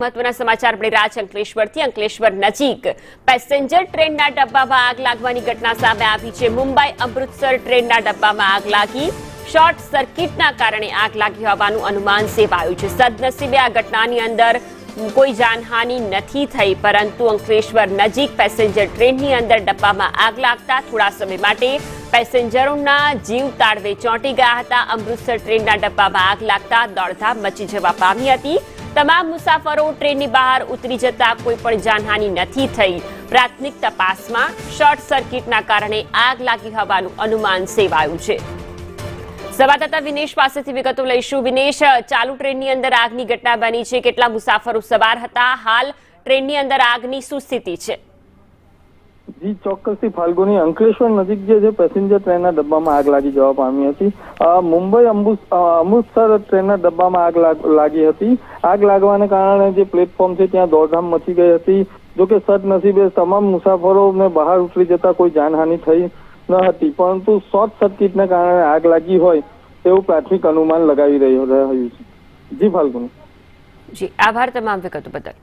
મહત્વના સમાચાર મળી રહ્યા છે અંકલેશ્વરથી। અંકલેશ્વર નજીક પેસેન્જર ટ્રેનના ડબ્બામાં આગ લાગવાની ઘટના સામે આવી છે। મુંબઈ અમૃતસર ટ્રેનના ડબ્બામાં આગ લાગી। શોર્ટ સર્કિટના કારણે આગ લાગી હોવાનું અનુમાન સેવાયું છે। સદનસીબે આ ઘટનાની અંદર કોઈ જાનહાનિ નથી થઈ, પરંતુ અંકલેશ્વર નજીક પેસેન્જર ટ્રેનની અંદર ડબ્બામાં આગ લાગતા થોડા સમય માટે પેસેન્જરોના જીવ તાળવે ચોંટી ગયા હતા। અમૃતસર ટ્રેનના ડબ્બામાં આગ લાગતા દોડધામ મચી જવા પામી હતી। તમામ મુસાફરો ટ્રેનની બહાર ઉતરી જતા કોઈ પણ જાનહાનિ નથી થઈ। પ્રાથમિક તપાસમાં શોર્ટ સર્કિટના કારણે આગ લાગી હોવાનું અનુમાન સેવાયું છે। સંવાદદાતા વિનેશ પાસેથી વિગતો લઈશું। વિનેશ, ચાલુ ટ્રેનની અંદર આગની ઘટના બની છે, કેટલા મુસાફરો સવાર હતા? હાલ ટ્રેનની અંદર આગની શું સ્થિતિ છે? જી ચોક્કસથી ફાલ્ગુની, અંકલેશ્વર નજીક જે પેસેન્જર ટ્રેનના ડબ્બામાં આગ લાગી જવા પામી હતી। મુંબઈ અમૃતસર ટ્રેનના ડબ્બામાં આગ લાગી હતી। આગ લાગવાને કારણે જે પ્લેટફોર્મ છે ત્યાં દોડધામ મચી ગઈ હતી। જોકે સદનસીબે તમામ મુસાફરોને બહાર ઉતરી જતા કોઈ જાનહાનિ થઈ ન હતી, પરંતુ શોર્ટ સર્કિટને કારણે આગ લાગી હોય તેવું પ્રાથમિક અનુમાન લગાવી રહ્યું છે। જી ફાલ્ગુની। જી આભાર તમામ વિગતો બદલ।